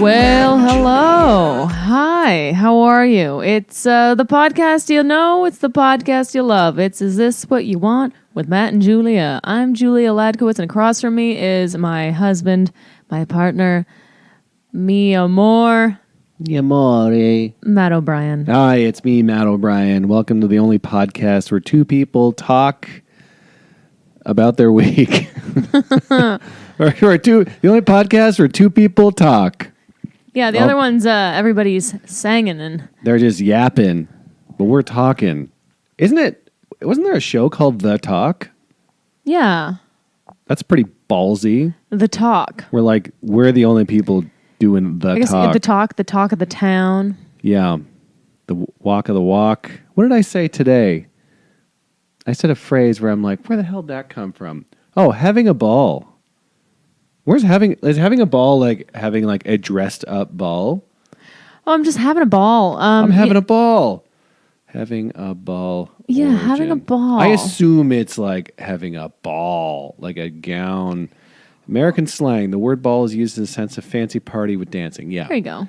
Well, hello. Hi, how are you? It's the podcast you know, it's the podcast you love. It's Is This What You Want? With Matt and Julia. I'm Julia Ladkowitz, and across from me is my husband, my partner, mi amor, Matt O'Brien. Hi, it's me, Matt O'Brien. Welcome to the only podcast where two people talk about their week. The only podcast where two people talk. Yeah, the other one's everybody's singing and they're just yapping, but we're talking. Wasn't there a show called The Talk? yeah, That's pretty ballsy. the talk. We're the only people doing the I guess talk. the talk of the town. Yeah. The walk of the walk. What did I say today? I said a phrase where I'm like, where the hell did that come from? Oh, having a ball. Is having a ball like having like a dressed up ball? Oh, I'm just having a ball. I'm having a ball. Having a ball. Yeah, origin. having a ball. I assume it's like having a ball, like a gown. American slang, the word ball is used in the sense of fancy party with dancing. Yeah. There you go.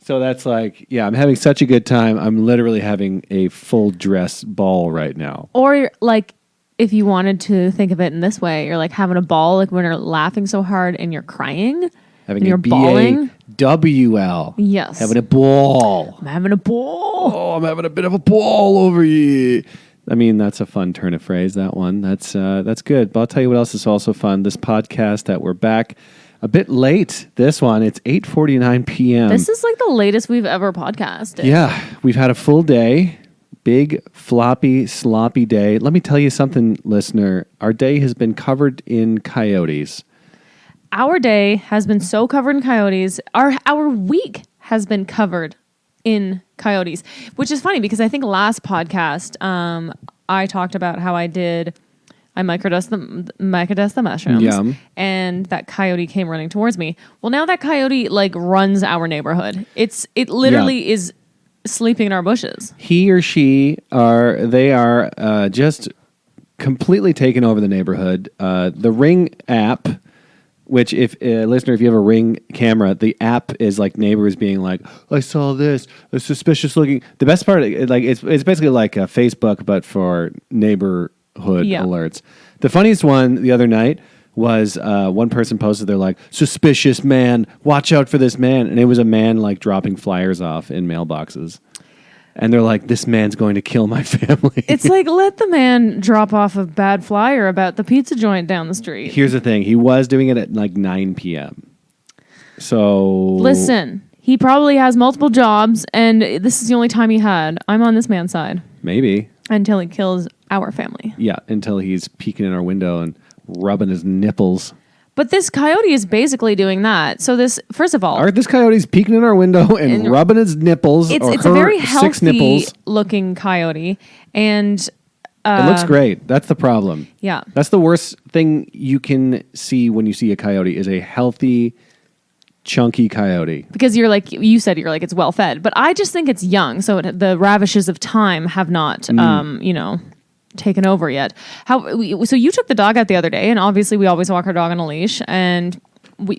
So that's like, yeah, I'm having such a good time. I'm literally having a full dress ball right now. Or like, if you wanted to think of it in this way, you're like having a ball, like when you're laughing so hard and you're crying. Having and you're a bawling. B-A-W-L. Yes. Having a ball. I'm having a ball. Oh, I'm having a bit of a ball over here. I mean, that's a fun turn of phrase, that one. That's good. But I'll tell you what else is also fun. This podcast that we're back a bit late. This one, it's 8:49 p.m. This is like the latest we've ever podcasted. Yeah, we've had a full day. Big, floppy, sloppy day. Let me tell you something, listener. Our day has been covered in coyotes. Our day has been so covered in coyotes. Our week has been covered in coyotes, which is funny because I think last podcast I talked about how I microdosed the mushrooms. Yum. And that coyote came running towards me. Well, now that coyote like runs our neighborhood. It literally is sleeping in our bushes. He or she are just completely taken over the neighborhood. The Ring app, which listener, if you have a Ring camera, the app is like neighbors being like, I saw this, a suspicious looking. The best part, like it's basically like a Facebook, but for neighborhood alerts. The funniest one the other night was one person posted, they're like, suspicious man, watch out for this man. And it was a man like dropping flyers off in mailboxes. And they're like, this man's going to kill my family. It's like, let the man drop off a bad flyer about the pizza joint down the street. Here's the thing. He was doing it at like 9 p.m. So... Listen, he probably has multiple jobs, and this is the only time he had. I'm on this man's side. Maybe. Until he kills our family. Yeah, until he's peeking in our window and rubbing his nipples. But this coyote is basically doing that. So this, first of all... This coyote's peeking in our window and rubbing his nipples. It's a very healthy looking coyote. And... it looks great. That's the problem. Yeah. That's the worst thing you can see when you see a coyote is a healthy, chunky coyote. Because you said it's well fed. But I just think it's young. So the ravishes of time have not, taken over yet. So you took the dog out the other day, and obviously we always walk our dog on a leash, and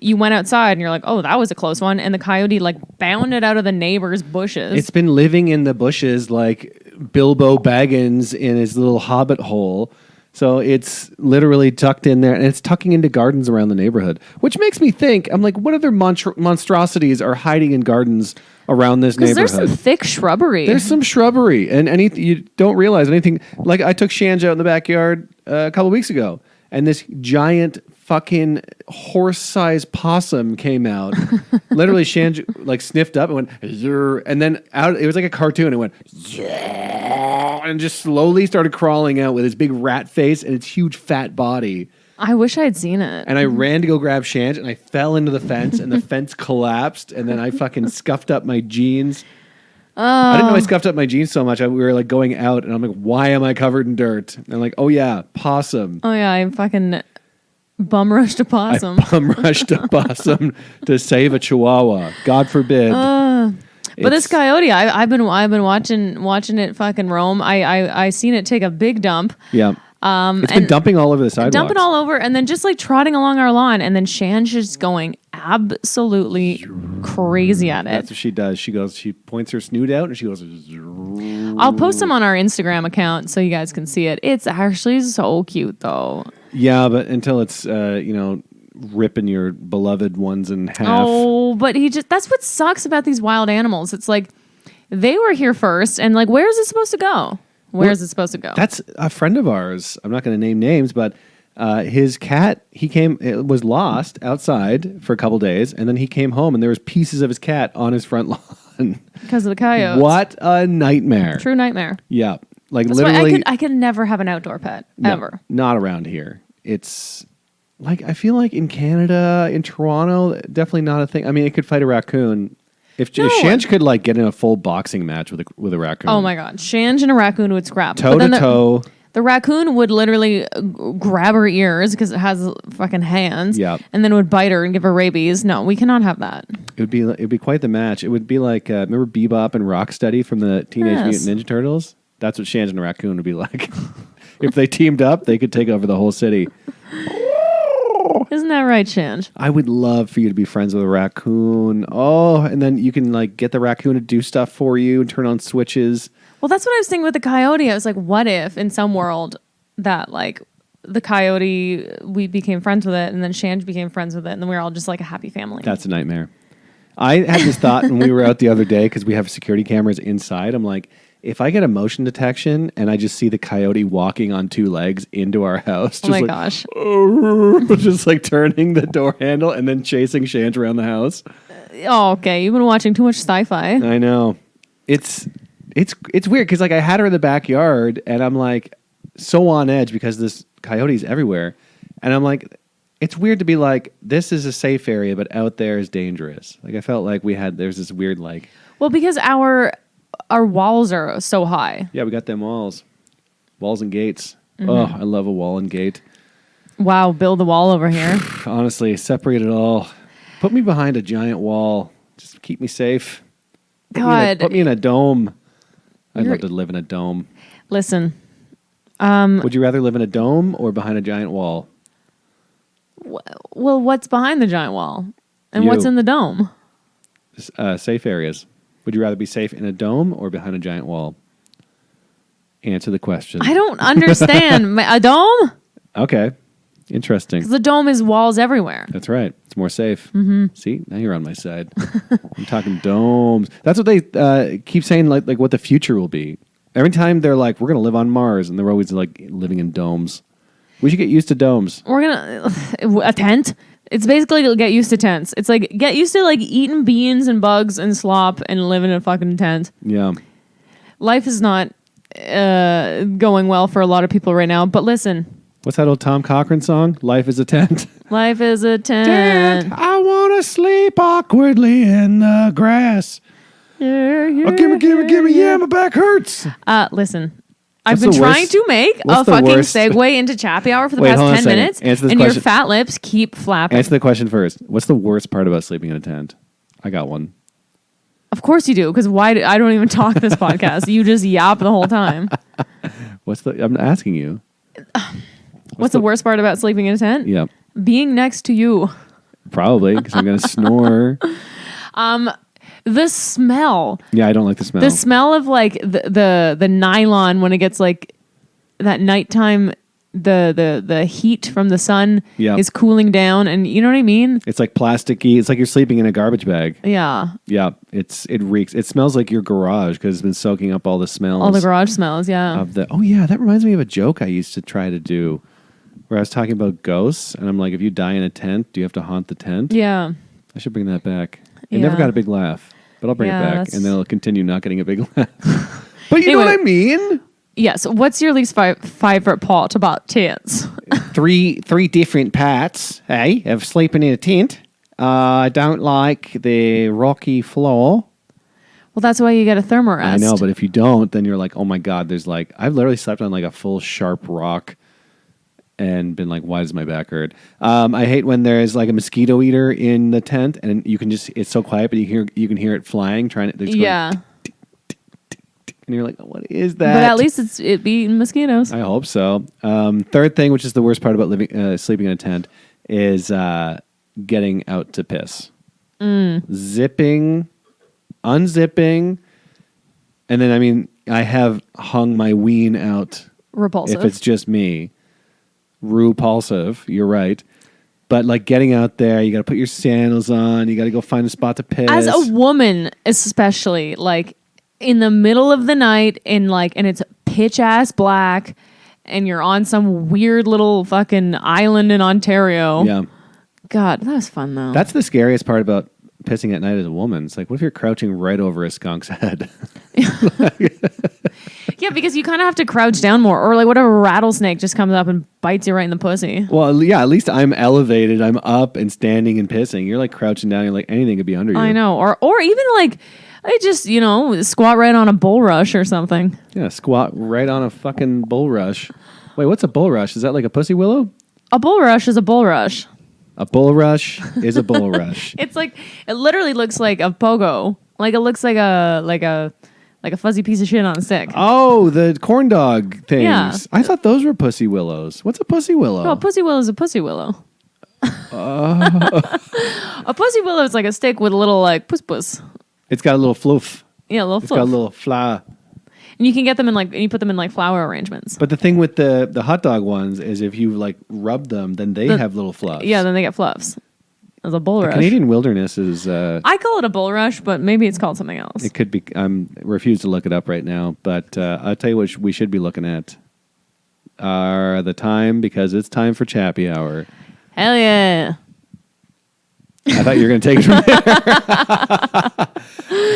you went outside and you're like, oh, that was a close one, and the coyote like bounded out of the neighbor's bushes. It's been living in the bushes like Bilbo Baggins in his little hobbit hole. So it's literally tucked in there, and it's tucking into gardens around the neighborhood, which makes me think, I'm like, what other monstrosities are hiding in gardens around this neighborhood? There's some thick shrubbery. There's some shrubbery, and you don't realize anything. Like I took Shanj out in the backyard a couple weeks ago, and this giant fucking horse-sized possum came out. Literally, Shanj like sniffed up and went, "Zzz," and then out. It was like a cartoon. It went, "Yeah," and just slowly started crawling out with its big rat face and its huge fat body. I wish I had seen it. And I ran to go grab Shanj, and I fell into the fence, and the fence collapsed, and then I fucking scuffed up my jeans. I didn't know I scuffed up my jeans so much. We were like going out, and I'm like, why am I covered in dirt? And I'm like, oh yeah, possum. Oh yeah, I fucking bum rushed a possum. I bum rushed a possum to save a chihuahua. God forbid. But this coyote, I've been watching it fucking roam. I seen it take a big dump. Yeah. It's been dumping all over the sidewalks. Dumping all over, and then just like trotting along our lawn, and then Shan's just going absolutely crazy at it. That's what she does. She points her snoot out and she goes. I'll post them on our Instagram account so you guys can see it. It's actually so cute though. Yeah, but until it's ripping your beloved ones in half. Oh, but that's what sucks about these wild animals. It's like they were here first, and like, where is it supposed to go? Where is it supposed to go? That's a friend of ours. I'm not going to name names, but his cat, it was lost outside for a couple days, and then he came home, and there was pieces of his cat on his front lawn. Because of the coyotes. What a nightmare. True nightmare. Yeah. Like That's literally. why I could never have an outdoor pet, ever. Not around here. It's like, I feel like in Canada, in Toronto, definitely not a thing. I mean, it could fight a raccoon. If Shanj could like get in a full boxing match with a raccoon. Oh my God. Shanj and a raccoon would scrap. Toe to toe. The raccoon would literally grab her ears because it has fucking hands. Yeah. And then would bite her and give her rabies. No, we cannot have that. It'd be quite the match. It would be like remember Bebop and Rocksteady from the Teenage Mutant Ninja Turtles? That's what Shanj and a raccoon would be like. If they teamed up, they could take over the whole city. Isn't that right, Shanj? I would love for you to be friends with a raccoon. Oh, and then you can like get the raccoon to do stuff for you and turn on switches. Well, that's what I was thinking with the coyote. I was like, what if in some world that like the coyote, we became friends with it, and then Shanj became friends with it, and then we were all just like a happy family. That's a nightmare. I had this thought when we were out the other day because we have security cameras inside. I'm like, if I get a motion detection and I just see the coyote walking on two legs into our house, oh my gosh, just like turning the door handle and then chasing Shanj around the house. Oh, okay. You've been watching too much sci-fi. I know. It's weird because like I had her in the backyard and I'm like so on edge because this coyote's everywhere, and I'm like, it's weird to be like, this is a safe area, but out there is dangerous. Like I felt like there's this weird like. Well, because our walls are so high. Yeah, we got them walls and gates. Mm-hmm. Oh, I love a wall and gate. Wow, build a wall over here. Honestly, separate it all. Put me behind a giant wall. Just keep me safe. Put me in a dome. I'd love to live in a dome. Listen. Would you rather live in a dome or behind a giant wall? Well, what's behind the giant wall? And what's in the dome? Safe areas. Would you rather be safe in a dome or behind a giant wall? Answer the question. I don't understand. A dome? Okay. Interesting. Because the dome is walls everywhere. That's right. It's more safe. Mm-hmm. See, now you're on my side. I'm talking domes. That's what they keep saying, like what the future will be. Every time they're like, we're going to live on Mars, and they're always like living in domes. We should get used to domes. We're going to... A tent? It's basically to get used to tents. It's like, get used to like eating beans and bugs and slop and living in a fucking tent. Yeah. Life is not going well for a lot of people right now, but listen... What's that old Tom Cochrane song? Life is a tent. Life is a tent. I want to sleep awkwardly in the grass. Gimme, yeah, my back hurts. Listen, I've been trying to make a fucking segue into Chappy Hour for the past 10 minutes, and your fat lips keep flapping. Answer the question first. What's the worst part about sleeping in a tent? I got one. Of course you do, because I don't even talk this podcast. You just yap the whole time. I'm asking you. What's the worst part about sleeping in a tent? Yeah. Being next to you. Probably, because I'm going to snore. The smell. Yeah, I don't like the smell. The smell of like the nylon when it gets like that nighttime, the heat from the sun is cooling down, and you know what I mean? It's like plasticky. It's like you're sleeping in a garbage bag. Yeah. Yeah. It reeks. It smells like your garage because it's been soaking up all the smells. All the garage smells, yeah. That reminds me of a joke I used to try to do where I was talking about ghosts, and I'm like, if you die in a tent, do you have to haunt the tent? Yeah. I should bring that back. It never got a big laugh, but I'll bring it back, and then it'll continue not getting a big laugh. But you know what I mean? Yes. What's your least favorite part about tents? Three different parts, of sleeping in a tent. I don't like the rocky floor. Well, that's why you get a thermarest. I know, but if you don't, then you're like, oh my God, there's like, I've literally slept on like a full sharp rock and been like, why does my back hurt? I hate when there's like a mosquito eater in the tent and you can it's so quiet, but you can hear it flying, and and you're like, what is that? But at least it beating mosquitoes. I hope so. Third thing, which is the worst part about sleeping in a tent, is getting out to piss. Zipping, unzipping, and then I have hung my ween out. Repulsive. If it's just me. Repulsive, you're right. But like getting out there, you got to put your sandals on. You got to go find a spot to piss. As a woman, especially, like in the middle of the night, and it's pitch ass black, and you're on some weird little fucking island in Ontario. Yeah. God, that was fun though. That's the scariest part about pissing at night as a woman. It's like, what if you're crouching right over a skunk's head? Yeah, because you kind of have to crouch down more, or like whatever rattlesnake just comes up and bites you right in the pussy. Well, yeah, at least I'm elevated. I'm up and standing and pissing. You're like crouching down. You're like anything could be under you. I know, or even like I just squat right on a bulrush or something. Yeah, squat right on a fucking bulrush. Wait, what's a bulrush? Is that like a pussy willow? A bulrush is a bulrush. A bulrush is a bulrush. It's like it literally looks like a pogo. Like it looks like a fuzzy piece of shit on a stick. Oh, the corn dog things. Yeah. I thought those were pussy willows. What's a pussy willow? No, a pussy willow is a pussy willow. A pussy willow is like a stick with a little like puss. It's got a little floof. Yeah, a little It's got a fluff. little fla. And you can get them in you put them in like flower arrangements. But the thing with the hot dog ones is if you like rub them, then they have little fluffs. Yeah, then they get fluffs. As a bulrush. The Canadian wilderness is. I call it a bulrush, but maybe it's called something else. It could be. Refuse to look it up right now, but I'll tell you what we should be looking at. The time, because it's time for Chappy Hour. Hell yeah. I thought you were going to take it from there.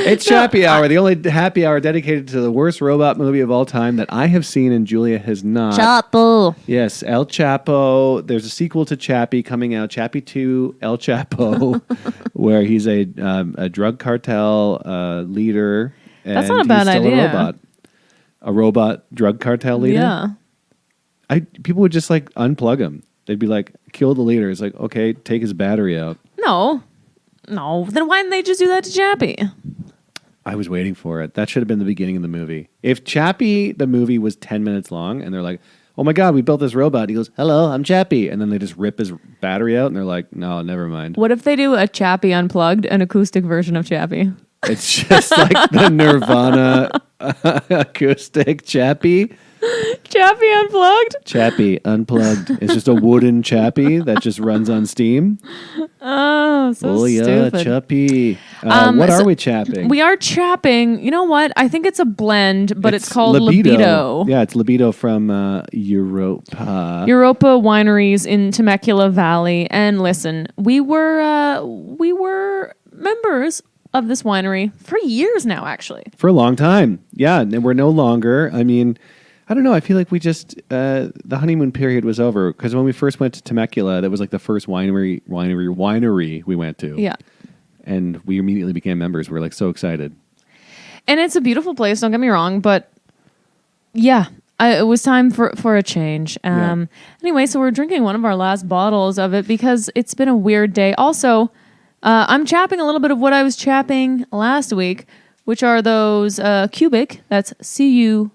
It's Chappy Hour, the only happy hour dedicated to the worst robot movie of all time that I have seen and Julia has not. Chapo. Yes, El Chapo. There's a sequel to Chappie coming out, Chappie 2, El Chapo, where he's a drug cartel leader. And That's not a bad he's still idea. A robot drug cartel leader? Yeah. People would just like unplug him. They'd be like, kill the leader. It's like, okay, take his battery out. No. Then why didn't they just do that to Chappie? I was waiting for it. That should have been the beginning of the movie. If Chappie, the movie, was 10 minutes long and they're like, oh my God, we built this robot. He goes, hello, I'm Chappie. And then they just rip his battery out and they're like, no, never mind. What if they do a Chappie Unplugged, an acoustic version of Chappie? It's just like the Nirvana acoustic Chappie. Chappie Unplugged? Chappie Unplugged. It's just a wooden Chappie that just runs on steam. Oh, so yeah, stupid. Chappie. What are we chapping? We are chapping. You know what? I think it's a blend, but it's called Libido. Yeah, it's Libido from Europa. Europa Wineries in Temecula Valley. And listen, we were members of this winery for years now, actually. For a long time. Yeah, and we're no longer. I mean, I don't know. I feel like we just, the honeymoon period was over. Because when we first went to Temecula, that was like the first winery we went to. Yeah. And we immediately became members. We were like so excited. And it's a beautiful place, don't get me wrong, but yeah, it was time for a change. Anyway, so we're drinking one of our last bottles of it because it's been a weird day. Also, I'm chapping a little bit of what I was chapping last week, which are those Cubic, that's CUBIQ,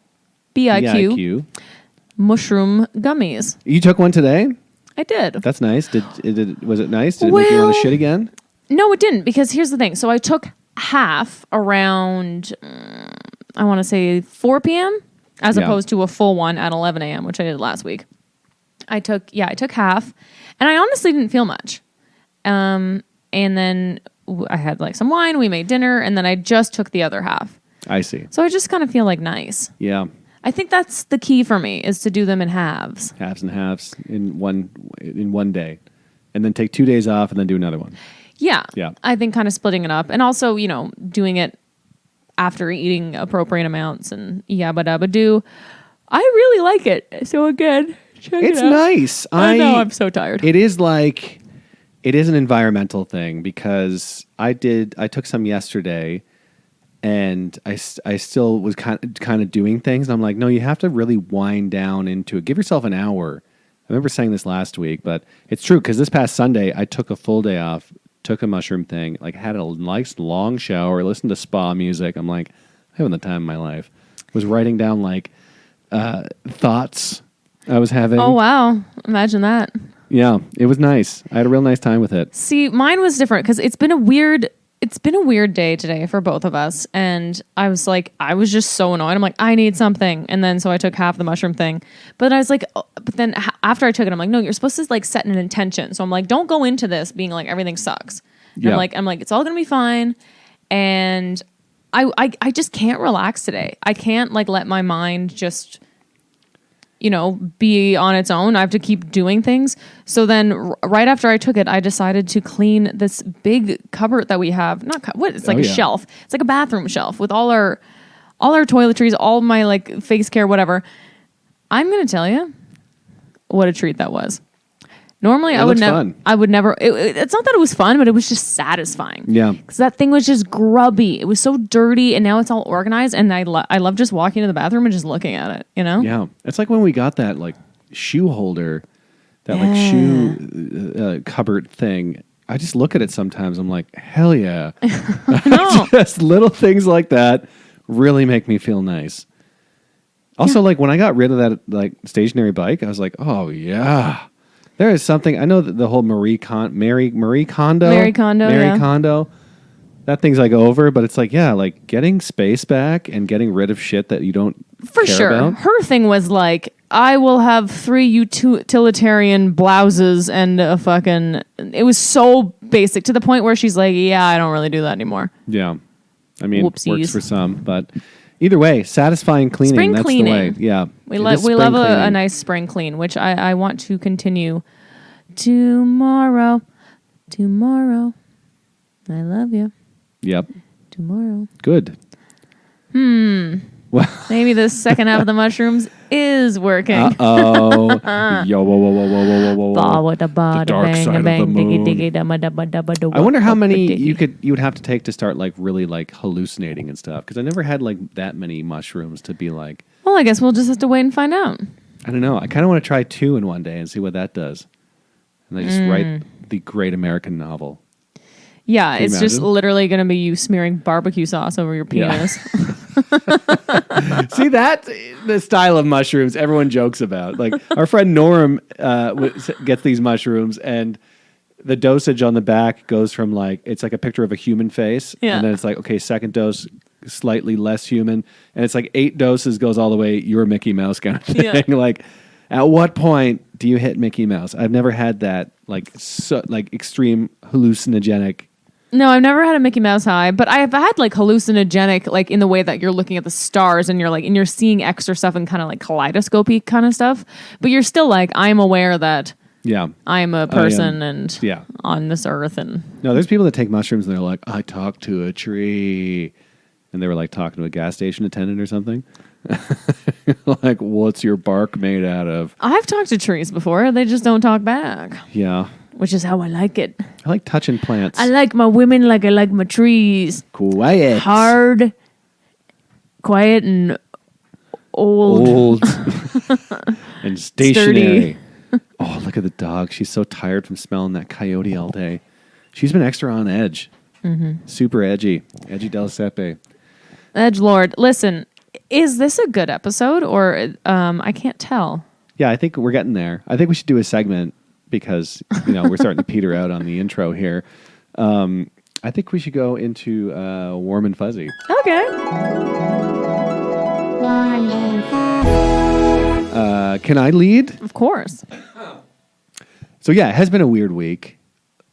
mushroom gummies. You took one today? I did. That's nice. Was it nice? Did it make you want to shit again? No, it didn't, because here's the thing. So I took half around, I want to say 4 p.m. as opposed to a full one at 11 a.m., which I did last week. I took half, and I honestly didn't feel much. And then I had like some wine, we made dinner, and then I just took the other half. I see. So I just kind of feel like nice. Yeah. I think that's the key for me, is to do them in halves. Halves and halves in one day. And then take 2 days off and then do another one. Yeah. Yeah. I think kind of splitting it up. And also, doing it after eating appropriate amounts and yabba dabba do. I really like it. So again, check it out. It's nice. I know, I'm so tired. It is an environmental thing because I took some yesterday and I still was kind of doing things. And I'm like, no, you have to really wind down into it. Give yourself an hour. I remember saying this last week, but it's true because this past Sunday I took a full day off, took a mushroom thing, like had a nice long shower, listened to spa music. I'm like, having the time of my life. was writing down like thoughts I was having. Oh, wow. Imagine that. Yeah, it was nice. I had a real nice time with it. See, mine was different because it's been a weird day today for both of us. And I was just so annoyed. I'm like, I need something. And then so I took half the mushroom thing. But I was like, but then after I took it, I'm like, no, you're supposed to like set an intention. So I'm like, don't go into this being like everything sucks. And Yeah. I'm like, it's all gonna be fine. And I just can't relax today. I can't like let my mind just be on its own. I have to keep doing things. So then right after I took it, I decided to clean this big cupboard that we have. It's like a shelf. It's like a bathroom shelf with all our toiletries, all my like face care, whatever. I'm going to tell you what a treat that was. Normally, I would never. It's not that it was fun, but it was just satisfying. Yeah, because that thing was just grubby. It was so dirty, and now it's all organized. And I love just walking to the bathroom and just looking at it. Yeah, it's like when we got that like shoe holder, that like shoe cupboard thing. I just look at it sometimes. I'm like, hell yeah! No. Just little things like that really make me feel nice. Also, like when I got rid of that like stationary bike, I was like, oh yeah. There is something. I know that the whole Marie Kondo, that thing's like over, but it's like, yeah, like getting space back and getting rid of shit that you don't For care sure. about. Her thing was like, I will have 3 utilitarian blouses and a fucking. It was so basic to the point where she's like, yeah, I don't really do that anymore. Yeah. I mean, Whoopsies. works for some, but either way, sasatisfying cleaning. Spring That's cleaning. the way. Yeah. We love a nice spring clean, which I want to continue tomorrow. Tomorrow. I love you. Yep. Tomorrow. Good. Well, Maybe the second half of the mushrooms is working. oh. Yo, whoa, whoa, whoa, whoa, whoa, whoa, whoa. The dark side of the moon. I wonder how many you would have to take to start like really like hallucinating and stuff. Because I never had like that many mushrooms to be like. Well, I guess we'll just have to wait and find out. I don't know. I kind of want to try 2 in one day and see what that does. And I just write the great American novel. Yeah, Can you it's just imagine? literally going to be you smearing barbecue sauce over your penis. See, that's the style of mushrooms everyone jokes about. Like our friend Norm gets these mushrooms, and the dosage on the back goes from like, it's like a picture of a human face. Yeah. And then it's like, okay, second dose, slightly less human. And it's like 8 doses goes all the way, you're Mickey Mouse kind of thing. Yeah. Like, at what point do you hit Mickey Mouse? I've never had that like extreme hallucinogenic. No, I've never had a Mickey Mouse high, but I've had like hallucinogenic, like in the way that you're looking at the stars and you're seeing extra stuff and kind of like kaleidoscopy kind of stuff. But you're still like, I'm aware that Yeah. I'm a person and Yeah. on this earth. And No, there's people that take mushrooms and they're like, I talked to a tree. And they were like talking to a gas station attendant or something. Like, what's your bark made out of? I've talked to trees before. They just don't talk back, Yeah. which is how I like it. I like touching plants. I like my women like I like my trees. Quiet. Hard, quiet, and old. Old. And stationary. Oh, look at the dog. She's so tired from smelling that coyote all day. She's been extra on edge. Mm-hmm. Super edgy. Edgy Del Sepe. Edgelord, listen, is this a good episode or I can't tell. Yeah, I think we're getting there. I think we should do a segment because, we're starting to peter out on the intro here. I think we should go into Warm and Fuzzy. Okay. Can I lead? Of course. So yeah, it has been a weird week.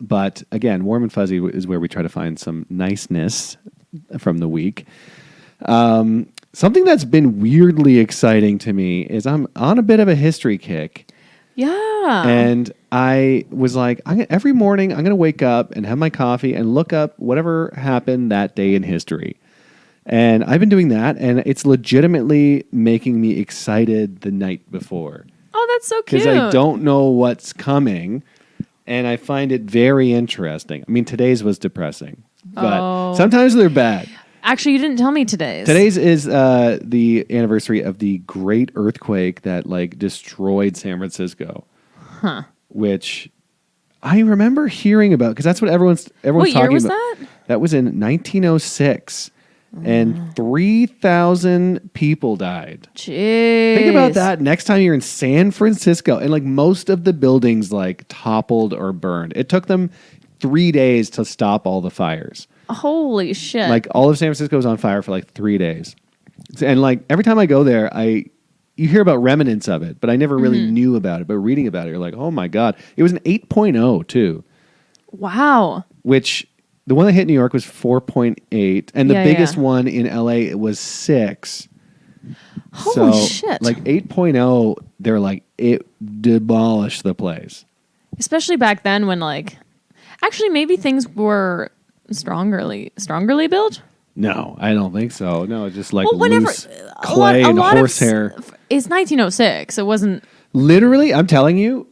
But again, Warm and Fuzzy is where we try to find some niceness from the week. Something that's been weirdly exciting to me is I'm on a bit of a history kick. Yeah. And I was like, every morning I'm going to wake up and have my coffee and look up whatever happened that day in history. And I've been doing that, and it's legitimately making me excited the night before. Oh, that's so cute. Because I don't know what's coming, and I find it very interesting. I mean, today's was depressing, but sometimes they're bad. Actually, you didn't tell me today's. Today's is the anniversary of the great earthquake that destroyed San Francisco. Huh. Which I remember hearing about because that's what everyone's what talking year was about. that? That was in 1906, and 3,000 people died. Jeez. Think about that next time you're in San Francisco and like most of the buildings like toppled or burned. It took them 3 days to stop all the fires. Holy shit. Like all of San Francisco was on fire for like 3 days. And like every time I go there, you hear about remnants of it, but I never really knew about it. But reading about it, you're like, oh my God. It was an 8.0 too. Wow. Which the one that hit New York was 4.8. And the Yeah, biggest yeah. one in LA it was 6. Holy So, shit. like 8.0, they're like, it demolished the place. Especially back then when like, actually maybe things were strongerly built. No, I don't think so. No, it's just like Well, whenever loose clay and horsehair. It's 1906. It wasn't. Literally, I'm telling you,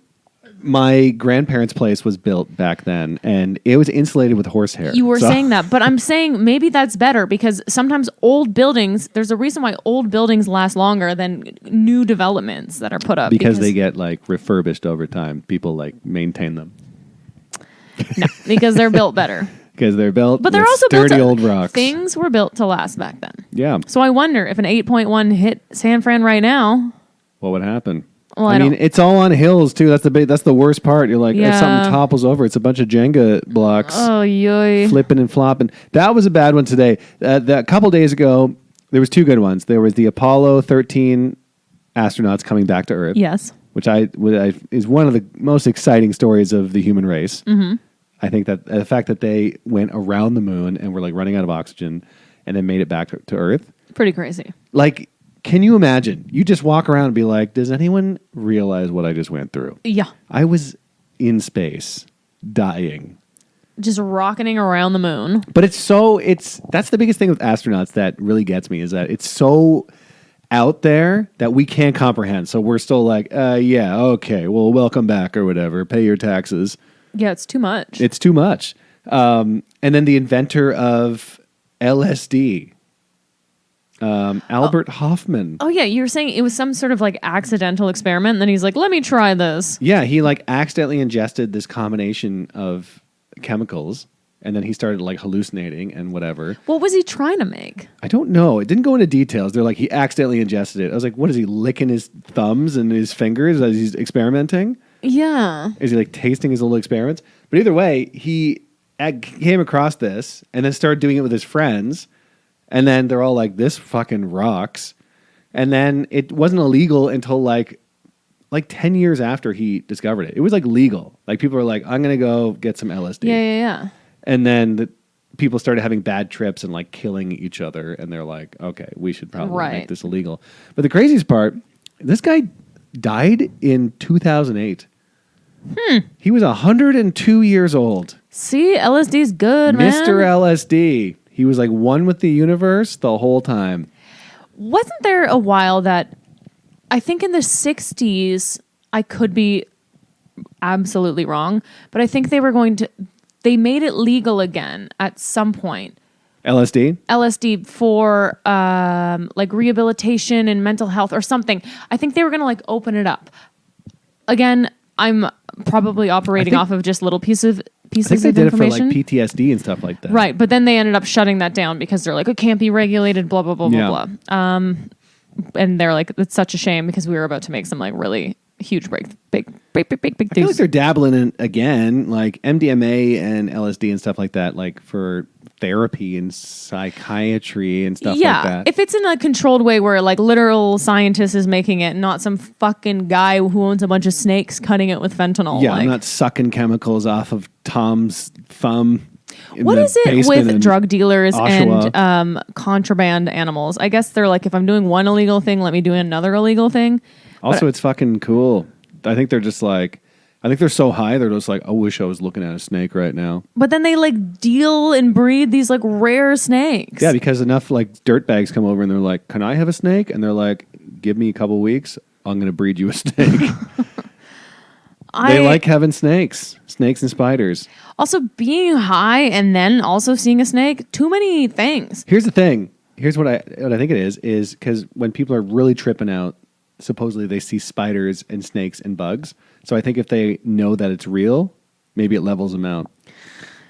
my grandparents' place was built back then, and it was insulated with horsehair. You were So- saying that, but I'm saying maybe that's better because sometimes old buildings. There's a reason why old buildings last longer than new developments that are put up because they get like refurbished over time. People like maintain them because they're built better. because they're built. But they're with also built sturdy to, old rocks. Things were built to last back then. Yeah. So I wonder if an 8.1 hit San Fran right now. What would happen? Well, I I mean, don't- it's all on hills too. That's the worst part. You're like, if Yeah. something topples over, it's a bunch of Jenga blocks Oh, yoy. flipping and flopping. That was a bad one today. A couple days ago, there was 2 good ones. There was the Apollo 13 astronauts coming back to Earth. Yes. Which is one of the most exciting stories of the human race. Mm-hmm. I think that the fact that they went around the moon and were like running out of oxygen and then made it back to Earth. Pretty crazy. Like, can you imagine? You just walk around and be like, does anyone realize what I just went through? Yeah. I was in space, dying. Just rocketing around the moon. But that's the biggest thing with astronauts that really gets me is that it's so out there that we can't comprehend. So we're still like, yeah, okay, well, welcome back or whatever. Pay your taxes. Yeah, it's too much. It's too much. And then the inventor of LSD, Albert Hoffman. Oh, yeah. You were saying it was some sort of like accidental experiment. And then he's like, let me try this. Yeah, he like accidentally ingested this combination of chemicals. And then he started like hallucinating and whatever. What was he trying to make? I don't know. It didn't go into details. They're like, he accidentally ingested it. I was like, what is he licking his thumbs and his fingers as he's experimenting? Yeah. Is he like tasting his little experiments? But either way, he came across this and then started doing it with his friends. And then they're all like, this fucking rocks. And then it wasn't illegal until like 10 years after he discovered it. It was like legal. Like people were like, I'm going to go get some LSD. Yeah. And then people started having bad trips and like killing each other. And they're like, okay, we should probably Right. make this illegal. But the craziest part, this guy died in 2008. He was 102 years old. See, LSD's good, man. Mr. LSD. He was like one with the universe the whole time. Wasn't there a while that I think in the 60s, I could be absolutely wrong, but I think they made it legal again at some point. LSD? LSD for like rehabilitation and mental health or something. I think they were going to like open it up. Again, I'm probably operating think- off of just little pieces I think they of did it for like information. PTSD and stuff like that. Right, but then they ended up shutting that down because they're like, it can't be regulated, blah, blah, blah, Yeah. blah, blah. And they're like, it's such a shame because we were about to make some like really huge big I feel like things. they're dabbling in again, like MDMA and LSD and stuff like that, like for therapy and psychiatry and stuff Yeah, like that. if it's in a controlled way where like literal scientist is making it, not some fucking guy who owns a bunch of snakes cutting it with fentanyl. Yeah, like, I'm not sucking chemicals off of Tom's thumb. in what the is it basement with in drug dealers Oshawa. and contraband animals? I guess they're like, if I'm doing one illegal thing, let me do another illegal thing. Also, it's fucking cool. I think they're just like, I think they're so high, they're just like, I wish I was looking at a snake right now. But then they like deal and breed these like rare snakes. Yeah, because enough like dirtbags come over and they're like, can I have a snake? And they're like, give me a couple weeks, I'm going to breed you a snake. They like having snakes and spiders. Also, being high and then also seeing a snake, too many things. Here's the thing. Here's what I think it is because when people are really tripping out, supposedly they see spiders and snakes and bugs. So I think if they know that it's real, maybe it levels them out.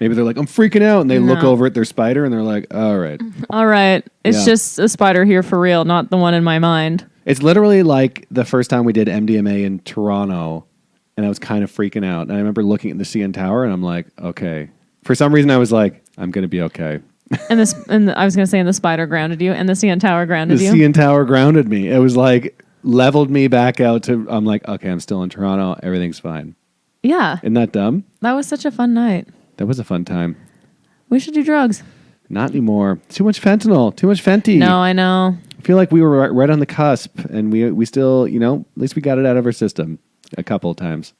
Maybe they're like, I'm freaking out, and they look No. over at their spider, and they're like, all right. All right. It's Yeah. just a spider here for real, not the one in my mind. It's literally like the first time we did MDMA in Toronto, and I was kind of freaking out. And I remember looking at the CN Tower, and I'm like, okay. For some reason, I was like, I'm going to be okay. And I was going to say, and the spider grounded you, and the CN Tower grounded The you. CN Tower grounded me. It was like leveled me back out to, I'm like, okay, I'm still in Toronto. Everything's fine. Yeah. Isn't that dumb? That was such a fun night. That was a fun time. We should do drugs. Not anymore. Too much fentanyl. Too much Fenty. No, I know. I feel like we were right on the cusp, and we still, you know, at least we got it out of our system a couple of times.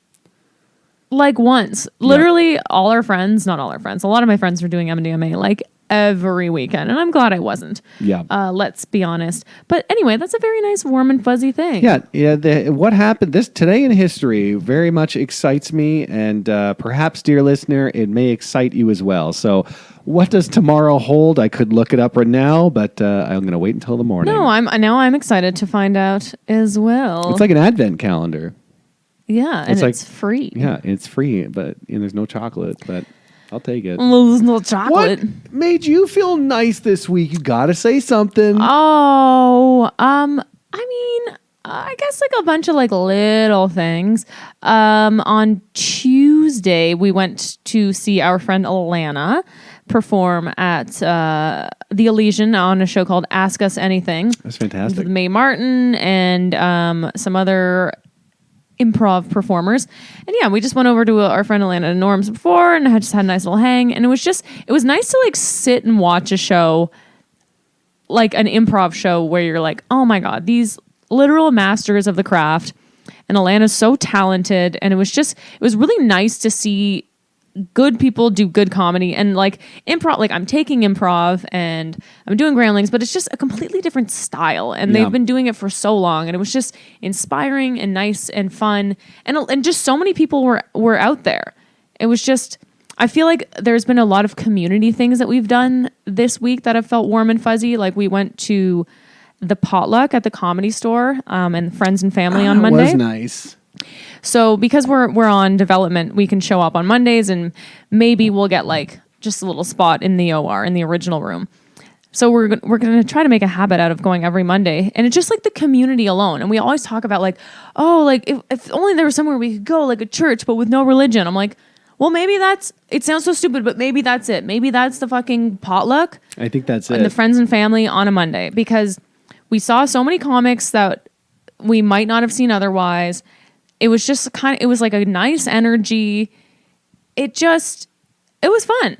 Like once. Literally all our friends, not all our friends, a lot of my friends were doing MDMA like every weekend, and I'm glad I wasn't. Yeah. Let's be honest. But anyway, that's a very nice, warm and fuzzy thing. Yeah. What happened this today in history very much excites me, and perhaps, dear listener, it may excite you as well. So, what does tomorrow hold? I could look it up right now, but I'm going to wait until the morning. No, I'm excited to find out as well. It's like an advent calendar. yeah, and it's like- it's free. Yeah, it's free, but there's no chocolate, but I'll take it. Well, there's no chocolate. What made you feel nice this week? You got to say something. Oh, I mean, I guess like a bunch of like little things. On Tuesday, we went to see our friend Alana perform at the Elysian on a show called Ask Us Anything. That's fantastic. With Mae Martin and some other improv performers. And yeah, we just went over to our friend Alana and Norm's before and just had a nice little hang. And it was nice to like sit and watch a show, like an improv show where you're like, oh my God, these literal masters of the craft. And Alana's so talented. And it was really nice to see good people do good comedy and like improv. Like I'm taking improv and I'm doing Groundlings, but it's just a completely different style. And Yeah. they've been doing it for so long, and it was just inspiring and nice and fun. And just so many people were out there. It was just, I feel like there's been a lot of community things that we've done this week that have felt warm and fuzzy. Like we went to the potluck at the Comedy Store and friends and family on Monday. It was nice. So because we're on development, we can show up on Mondays, and maybe we'll get like just a little spot in the OR in the original room. So we're going to try to make a habit out of going every Monday, and it's just like the community alone. And we always talk about like, oh, like if only there was somewhere we could go, like a church, but with no religion. I'm like, well, maybe it sounds so stupid, but maybe that's it. Maybe that's the fucking potluck I think that's and it. the friends and family on a Monday, because we saw so many comics that we might not have seen otherwise. It was just it was like a nice energy. It was fun.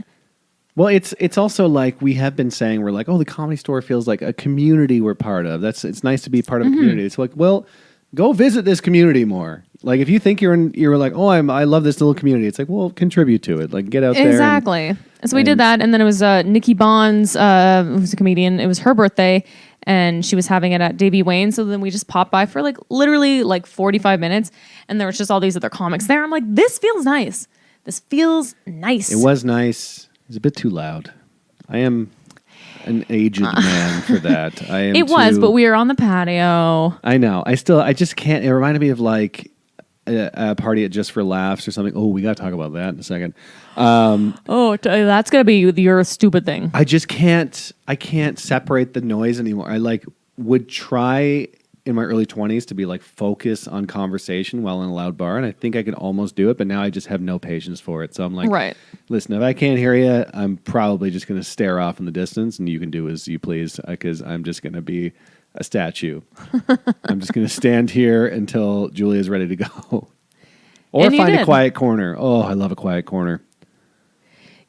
Well, it's also like we have been saying, we're like, oh, the Comedy Store feels like a community we're part of. It's nice to be part of a community. It's like, well, go visit this community more. Like if you think you're like, oh, I love this little community. It's like, well, contribute to it. Like get out there. Exactly. So we did that, and then it was Nikki Bonds, who's a comedian. It was her birthday, and she was having it at Davy Wayne. So then we just popped by for like literally like 45 minutes, and there was just all these other comics there. I'm like, this feels nice. This feels nice. It was nice. It was a bit too loud. I am an aged man for that. It was, but we were on the patio. I know. I just can't. It reminded me of like a party at Just for Laughs or something. Oh, we got to talk about that in a second. That's gonna be your stupid thing. I just can't. I can't separate the noise anymore. I like would try in my early 20s to be like focus on conversation while in a loud bar, and I think I could almost do it, but now I just have no patience for it. So I'm like, Right. Listen, if I can't hear you, I'm probably just going to stare off in the distance, and you can do as you please, because I'm just going to be a statue. I'm just going to stand here until Julia's ready to go, or And you find a did. quiet corner. Oh, I love a quiet corner.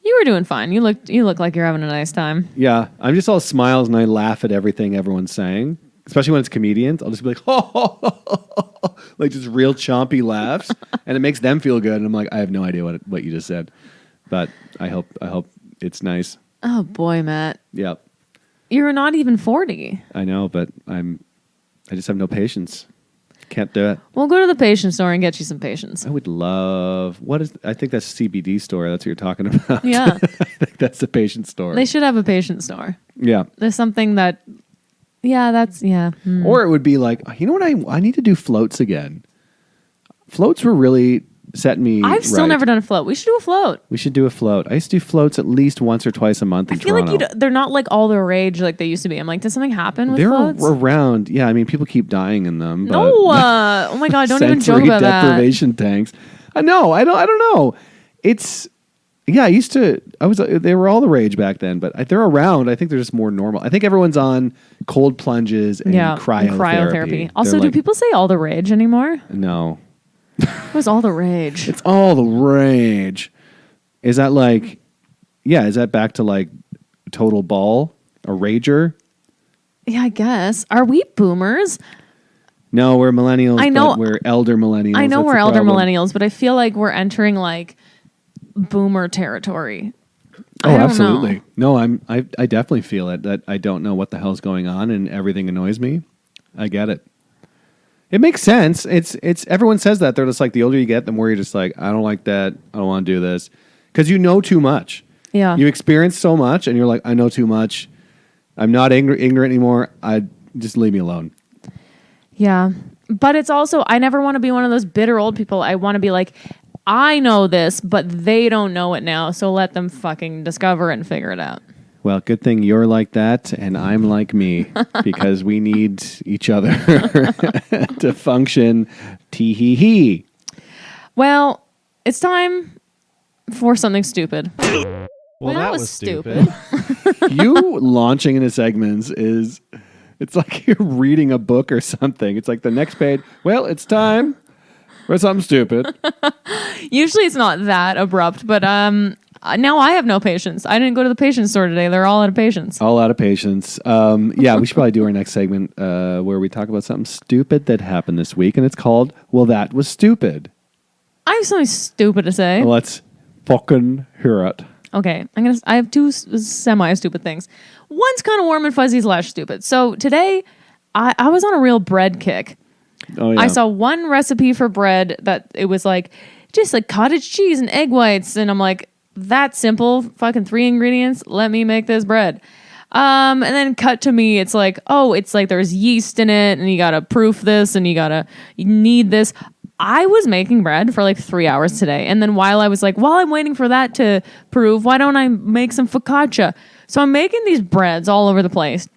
You were doing fine. You look like you're having a nice time. Yeah, I'm just all smiles, and I laugh at everything everyone's saying. Especially when it's comedians, I'll just be like, oh, like just real chompy laughs, and it makes them feel good. And I'm like, I have no idea what you just said, but I hope it's nice. Oh boy, Matt, Yeah, you're not even 40. I know, but I just have no patience. Can't do it. Well, go to the patient store and get you some patience. I would love. I think that's a CBD store. That's what you're talking about. Yeah, I think that's the patient store. they should have a patient store. Yeah. There's something that, yeah. Or it would be like, you know what? I need to do floats again. Floats were really set me I've still right. never done a float. We should do a float. We should do a float. I used to do floats at least once or twice a month in I feel Toronto. like they're not like all the rage like they used to be. I'm like, did something happen with They're floats? around. Yeah, I mean, people keep dying in them. No. But Oh my God, don't even joke sensory about that. deprivation tanks. No, I don't know. It's yeah. I used to. They were all the rage back then, but they're around. I think they're just more normal. I think everyone's on cold plunges and cryotherapy. Also, They're do like, people say all the rage anymore? No, What was all the rage? it's all the rage. Is that like? Yeah, is that back to like total ball? A rager? Yeah, I guess. Are we boomers? No, we're millennials. I know- but we're elder millennials. I know That's we're the elder problem. millennials, but I feel like we're entering like boomer territory. Oh, I don't absolutely. know. No, I definitely feel it. That I don't know what the hell's going on, and everything annoys me. I get it. It makes sense. It's everyone says that. They're just like, the older you get, the more you're just like, I don't like that. I don't want to do this because you know too much. Yeah. You experience so much, and you're like, I know too much. I'm not ignorant anymore. I just leave me alone. Yeah. But it's also, I never want to be one of those bitter old people. I want to be like, I know this, but they don't know it now. So let them fucking discover it and figure it out. Well, good thing you're like that and I'm like me because we need each other to function. Tee-hee-hee. Well, it's time for something stupid. Well, that that was was stupid. You launching into segments it's like you're reading a book or something. It's like the next page. Well, it's time for something stupid. Usually it's not that abrupt, but now I have no patience. I didn't go to the patience store today. They're all out of patience. All out of patience. Yeah, we should probably do our next segment where we talk about something stupid that happened this week, and it's called Well, That Was Stupid. I have something stupid to say. Let's fucking hear it. Okay, I have two semi-stupid things. One's kind of warm and fuzzy / stupid. So today, I was on a real bread kick. Oh, yeah. I saw one recipe for bread that it was like just like cottage cheese and egg whites, and I'm like, that's simple. Fucking 3 ingredients. Let me make this bread. And then cut to me, it's like, oh, it's like there's yeast in it, and you gotta proof this, and you need this. I was making bread for like 3 hours today. And then while I'm waiting for that to prove, why don't I make some focaccia? So I'm making these breads all over the place,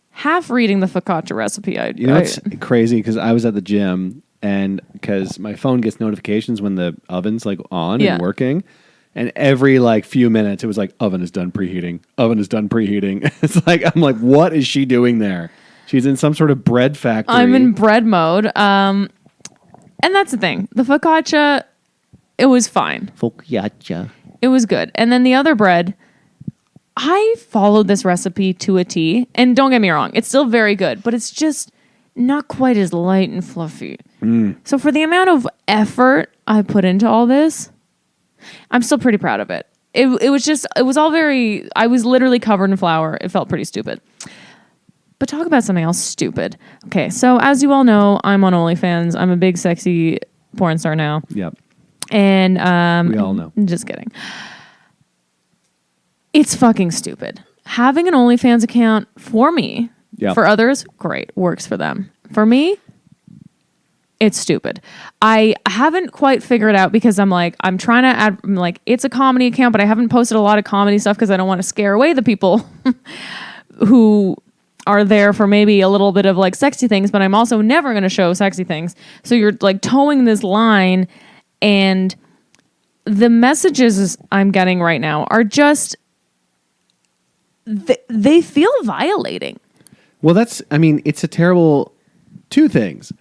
half reading the focaccia recipe. You know, it's crazy because I was at the gym and because my phone gets notifications when the oven's like on Yeah. and working. And every like few minutes, it was like, oven is done preheating. Oven is done preheating. It's like, I'm like, what is she doing there? She's in some sort of bread factory. I'm in bread mode. And that's the thing. The focaccia, it was fine. Focaccia. It was good. And then the other bread, I followed this recipe to a T. And don't get me wrong, it's still very good, but it's just not quite as light and fluffy. So for the amount of effort I put into all this, I'm still pretty proud of it. It was all very, I was literally covered in flour. It felt pretty stupid. But talk about something else stupid. Okay, so as you all know, I'm on OnlyFans. I'm a big sexy porn star now. Yep. And We all know. Just kidding. It's fucking stupid. Having an OnlyFans account for me, Yep. for others, great, works for them. For me, it's stupid. I haven't quite figured out because I'm trying to add, it's a comedy account, but I haven't posted a lot of comedy stuff because I don't want to scare away the people who are there for maybe a little bit of like sexy things, but I'm also never going to show sexy things. So you're like towing this line, and the messages I'm getting right now are just, they feel violating. Well, it's a terrible two things.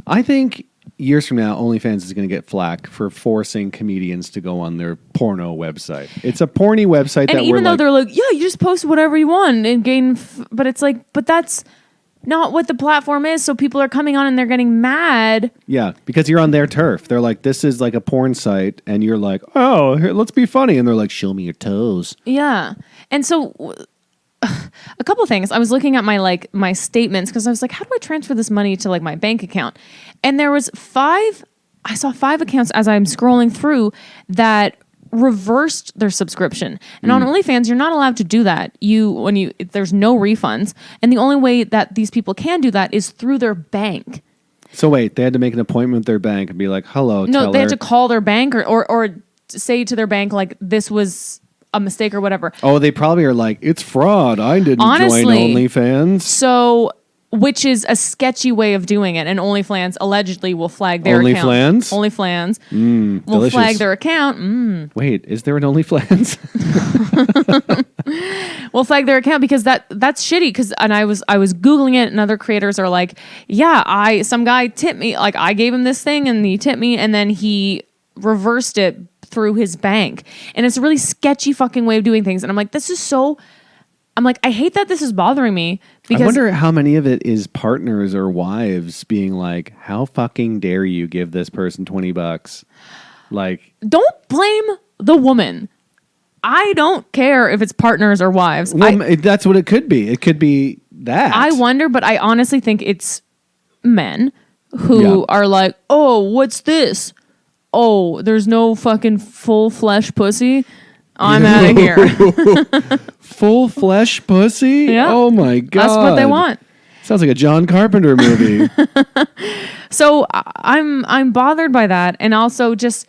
I think years from now, OnlyFans is going to get flack for forcing comedians to go on their porno website. It's a porny website And that even though like, they're like, yeah, you just post whatever you want and gain, but it's like, but that's not what the platform is. So people are coming on and they're getting mad. yeah, because you're on their turf. They're like, this is like a porn site, and you're like, oh, here, let's be funny, and they're like, show me your toes. Yeah. And so a couple things. I was looking at my statements because I was like, how do I transfer this money to like my bank account? And there was I saw 5 accounts as I'm scrolling through that reversed their subscription. And on OnlyFans, you're not allowed to do that. There's no refunds. And the only way that these people can do that is through their bank. So wait, they had to make an appointment with their bank and be like, "Hello, No, teller." they had to call their bank or say to their bank like this was a mistake or whatever. Oh, they probably are like, "It's fraud. I didn't Honestly, join OnlyFans." So, which is a sketchy way of doing it, and OnlyFans allegedly will flag their account. OnlyFans will delicious. flag their account. Wait, is there an OnlyFans? Will flag their account because that's shitty. And I was Googling it, and other creators are like, yeah, some guy tipped me, like I gave him this thing, and he tipped me, and then he reversed it through his bank, and it's a really sketchy fucking way of doing things. And I'm like, I hate that this is bothering me because I wonder how many of it is partners or wives being like, "How fucking dare you give this person $20?" Like, don't blame the woman. I don't care if it's partners or wives. well, that's what it could be. It could be that. I wonder, but I honestly think it's men who are like, oh, what's this? Oh, there's no fucking full flesh pussy. I'm out of here. Full flesh pussy? Yeah. Oh my God. That's what they want. Sounds like a John Carpenter movie. So I'm bothered by that, and also just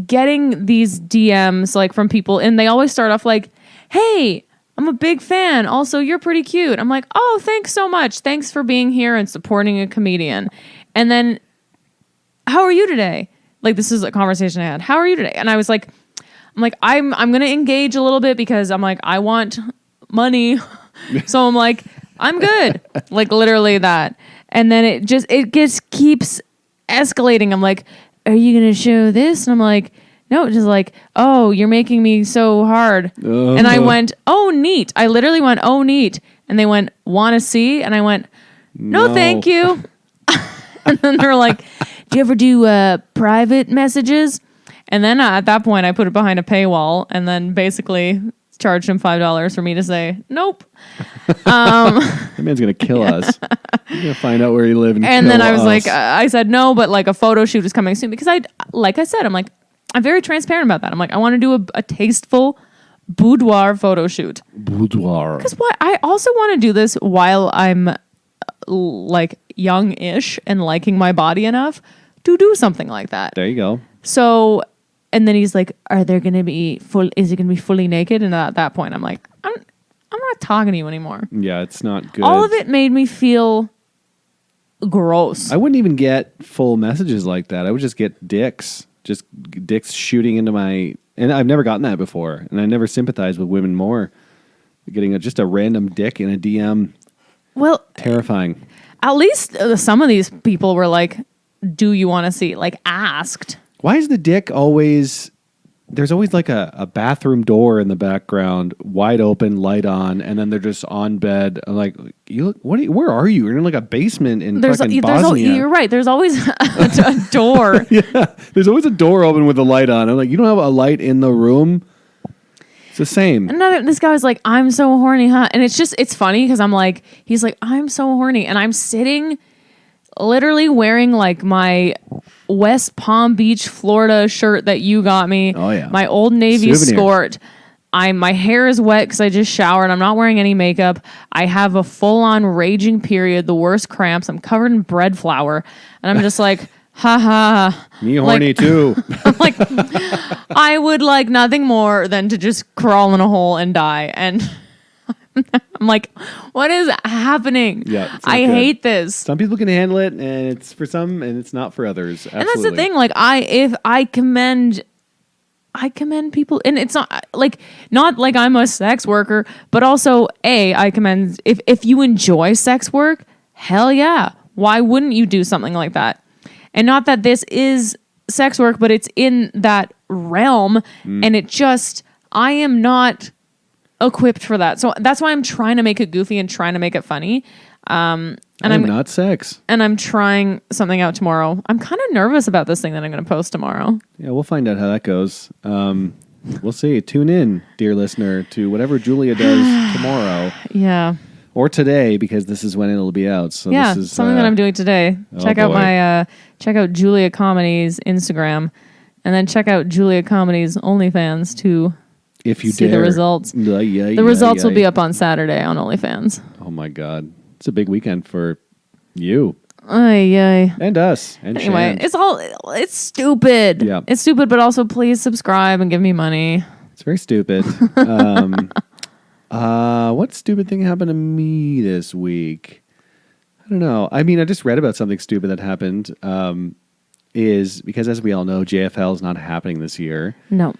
getting these DMs like from people, and they always start off like, "Hey, I'm a big fan. Also, you're pretty cute." I'm like, "Oh, thanks so much. Thanks for being here and supporting a comedian." And then, "How are you today?" Like, this is a conversation I had. "How are you today?" And I was like, I'm going to engage a little bit because I'm like, I want money. So I'm like, I'm good. Like, literally that. And then it just keeps escalating. I'm like, are you going to show this? And I'm like, no, just like, oh, you're making me so hard. And I went, oh, neat. I literally went, oh, neat. And they went, want to see? And I went, no. Thank you. And then they're like, do you ever do private messages? And then at that point, I put it behind a paywall and then basically charged him $5 for me to say, nope. That man's going to kill us. He's going to find out where you live. And then I was us. like, I said no, but like a photo shoot is coming soon because like I said, I'm very transparent about that. I'm like, I want to do a tasteful boudoir photo shoot. Boudoir. Because I also want to do this while I'm like young-ish and liking my body enough to do something like that. There you go. So, and then he's like, "Are there going to be is it going to be fully naked?" And at that point, I'm like, I'm not talking to you anymore. Yeah, it's not good. All of it made me feel gross. I wouldn't even get full messages like that. I would just get dicks shooting into my. And I've never gotten that before, and I never sympathized with women more. Getting just a random dick in a DM. Well, terrifying. At least some of these people were like, "Do you want to see?" Like asked. Why is the dick always... There's always like a bathroom door in the background, wide open, light on, and then they're just on bed. I'm like, you look, where are you? You're in like a basement in fucking Bosnia. You're right. There's always a door. Yeah, there's always a door open with a light on. I'm like, you don't have a light in the room? It's the same. This guy was like, I'm so horny, huh? And it's funny because I'm like, he's like, I'm so horny. And I'm sitting literally wearing like my West Palm Beach, Florida shirt that you got me. Oh yeah. My Old Navy Souvenir. skirt. My hair is wet because I just showered. I'm not wearing any makeup. I have a full-on raging period, the worst cramps. I'm covered in bread flour. And I'm just like, ha ha. Me horny too. I'm like, I would like nothing more than to just crawl in a hole and die. And I'm like, what is happening? Yeah, I hate this. Some people can handle it, and it's for some, and it's not for others. Absolutely. And that's the thing. Like, I commend people, and it's not like I'm a sex worker, but also I commend if you enjoy sex work, hell yeah, why wouldn't you do something like that? And not that this is sex work, but it's in that realm, and I am not equipped for that. So that's why I'm trying to make it goofy and trying to make it funny. And I'm not sex. And I'm trying something out tomorrow. I'm kind of nervous about this thing that I'm going to post tomorrow. Yeah, we'll find out how that goes. We'll see. Tune in, dear listener, to whatever Julia does tomorrow. Yeah. Or today, because this is when it'll be out. So yeah, this is something that I'm doing today. Check out check out Julia Comedy's Instagram, and then check out Julia Comedy's OnlyFans to see the results. The results will be up on Saturday on OnlyFans. Oh my God. It's a big weekend for you. Ay, ay. And us. And Anyway, Shand. it's stupid. Yeah. It's stupid, but also please subscribe and give me money. It's very stupid. What stupid thing happened to me this week? I don't know. I mean, I just read about something stupid that happened. Is because, as we all know, JFL is not happening this year. No.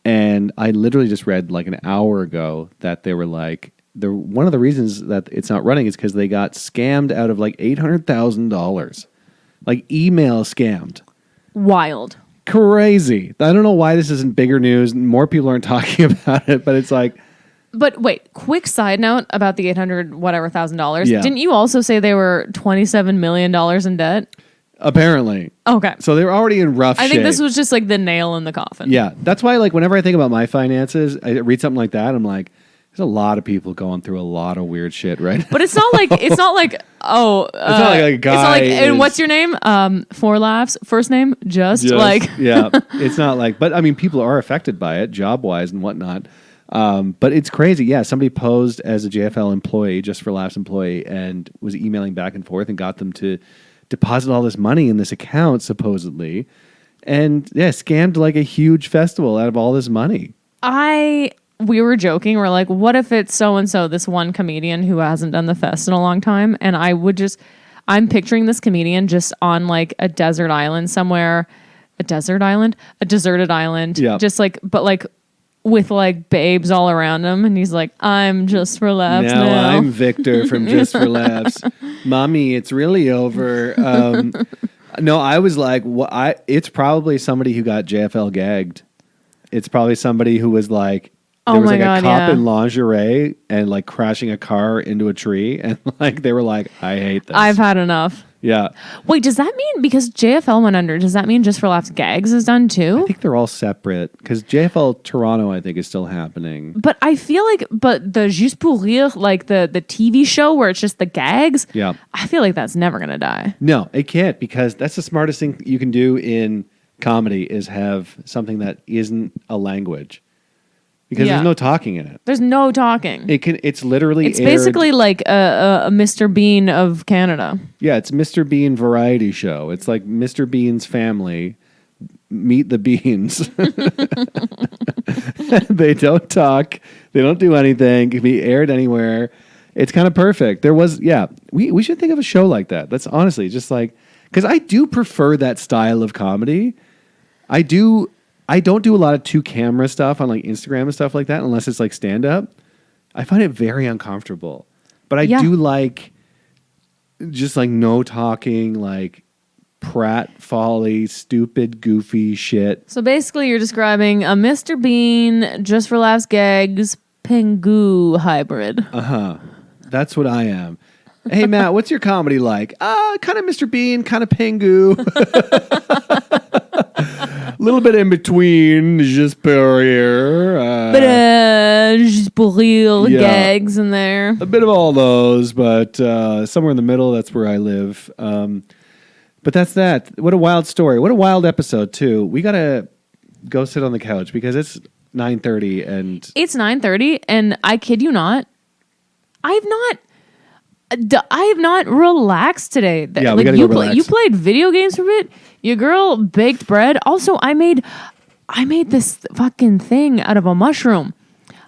And I literally just read like an hour ago that they were like, one of the reasons that it's not running is because they got scammed out of like $800,000. Like email scammed. Wild. Crazy. I don't know why this isn't bigger news. More people aren't talking about it, but it's like. But wait, quick side note about the $800,000. Yeah. Didn't you also say they were $27 million in debt? Apparently. Okay. So they were already in rough shape. I think this was just like the nail in the coffin. Yeah. That's why, like, whenever I think about my finances, I read something like that, I'm like, there's a lot of people going through a lot of weird shit right now. But it's not like, oh. It's not like a guy It's not like, and is- what's your name? 4 laughs. First name, just like. Yeah. It's not like, but I mean, people are affected by it, job-wise and whatnot. But it's crazy. Yeah. Somebody posed as a JFL employee, Just for Laughs employee, and was emailing back and forth and got them to deposit all this money in this account, supposedly. And yeah, scammed like a huge festival out of all this money. We were joking. We're like, what if it's so-and-so, this one comedian who hasn't done the fest in a long time? And I'm picturing this comedian just on like a desert island somewhere. A deserted island. Yeah. Just like, but like with like babes all around him. And he's like, I'm Just for Laughs now. I'm Victor from Just for Laughs. Mommy, it's really over. No, I was like, it's probably somebody who got JFL gagged. It's probably somebody who was like, there was like a cop in lingerie and like crashing a car into a tree. And like, they were like, I hate this. I've had enough. Yeah. Wait, does that mean because JFL went under, does that mean Just for Laughs gags is done too? I think they're all separate because JFL Toronto, I think, is still happening. But I feel like, the Juste pour rire, like the TV show where it's just the gags, Yeah. I feel like that's never going to die. No, it can't, because that's the smartest thing you can do in comedy is have something that isn't a language. Because there's no talking in it. There's no talking. It's literally It's aired, basically like a Mr. Bean of Canada. Yeah, it's Mr. Bean variety show. It's like Mr. Bean's family. Meet the Beans. They don't talk. They don't do anything. Can be aired anywhere. It's kind of perfect. We should think of a show like that. That's honestly just like, because I do prefer that style of comedy. I don't do a lot of 2-camera stuff on like Instagram and stuff like that unless it's like stand-up. I find it very uncomfortable. But I do like just like no talking, like pratfally, stupid, goofy shit. So basically you're describing a Mr. Bean, Just for Laughs gags, Pingu hybrid. That's what I am. Hey, Matt, what's your comedy like? Kind of Mr. Bean, kind of Pingu. A little bit in between, just pour rire. Juste pour rire gags in there. A bit of all those, but somewhere in the middle, that's where I live. But that's that. What a wild story. What a wild episode, too. We got to go sit on the couch because it's 9:30 and... It's 9:30 and I kid you not, I have not relaxed today. Yeah, we gotta go relax. You played video games for a bit. Your girl baked bread. Also, I made this fucking thing out of a mushroom.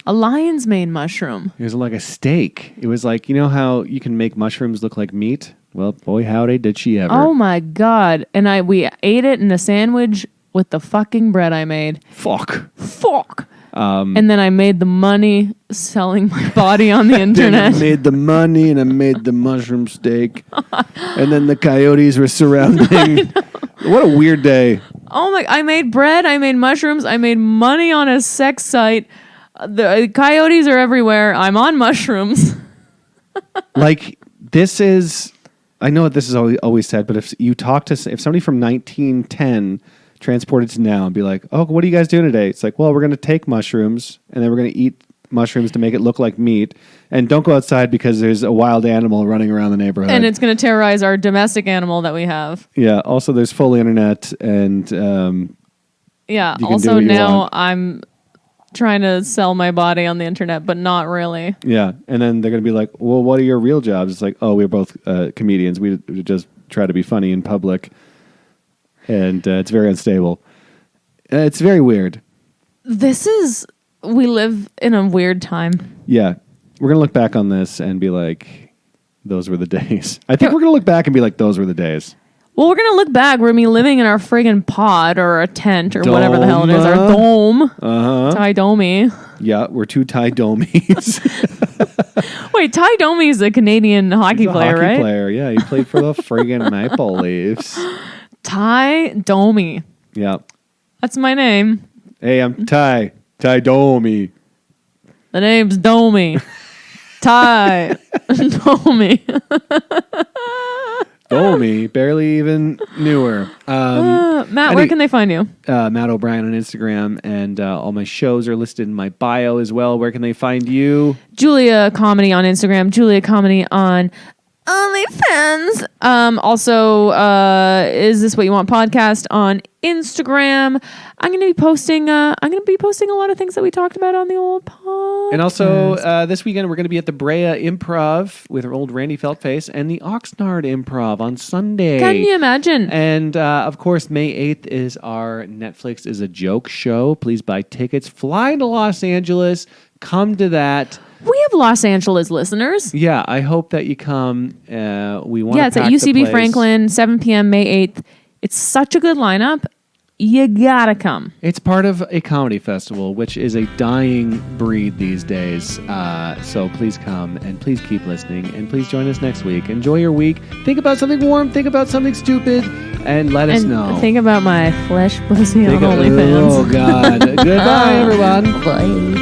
A lion's mane mushroom. It was like a steak. It was like, you know how you can make mushrooms look like meat? Well, boy, howdy, did she ever. Oh my God. And we ate it in a sandwich with the fucking bread I made. Fuck. And then I made the money selling my body on the Then internet. I made the money and I made the mushroom steak. And then the coyotes were surrounding. What a weird day. Oh my, I made bread, I made mushrooms, I made money on a sex site. The coyotes are everywhere. I'm on mushrooms. Like, this is, I know this is always said, but if you talk to, if somebody from 1910 transported to now and be like, oh, what are you guys doing today? It's like, well, we're going to take mushrooms and then we're going to eat mushrooms to make it look like meat. And don't go outside because there's a wild animal running around the neighborhood. And it's going to terrorize our domestic animal that we have. Yeah. Also, there's full internet and... yeah. You can Also, do what you now want. I'm trying to sell my body on the internet, but not really. Yeah. And then they're going to be like, well, what are your real jobs? It's like, oh, we're both comedians. We just try to be funny in public, and it's very unstable. It's very weird. We live in a weird time. Yeah. We're going to look back on this and be like, those were the days. I think we're going to look back and be like, those were the days. Well, we're going to look back. We're going to be living in our friggin' pod or a tent or whatever the hell it is. Our dome. Uh-huh. Ty Domi. Yeah, we're two Ty Domies. Wait, Ty Domi is a Canadian hockey player, hockey right? player, yeah. He played for the friggin' Maple Leafs. Ty Domi. Yeah. That's my name. Hey, I'm Ty Domi. The name's Domi. Ty Domi. Domi, barely even newer. Matt, where can they find you? Matt O'Brien on Instagram, and all my shows are listed in my bio as well. Where can they find you? Julia Comedy on Instagram. Julia Comedy on OnlyFans. Also, Is This What You Want podcast on Instagram. I'm going to be posting. I'm going to be posting a lot of things that we talked about on the old podcast. And also, this weekend we're going to be at the Brea Improv with our old Randy Feltface and the Oxnard Improv on Sunday. Can you imagine? And of course, May 8th is our Netflix is a Joke show. Please buy tickets. Fly to Los Angeles. Come to that. We have Los Angeles listeners. Yeah, I hope that you come. We want. Yeah, it's at UCB Franklin, 7 p.m. May 8th. It's such a good lineup. You gotta come. It's part of a comedy festival, which is a dying breed these days. So please come and please keep listening and please join us next week. Enjoy your week. Think about something warm. Think about something stupid, and let us know. Think about my flesh pussy on OnlyFans. Oh God! Goodbye, everyone. Bye.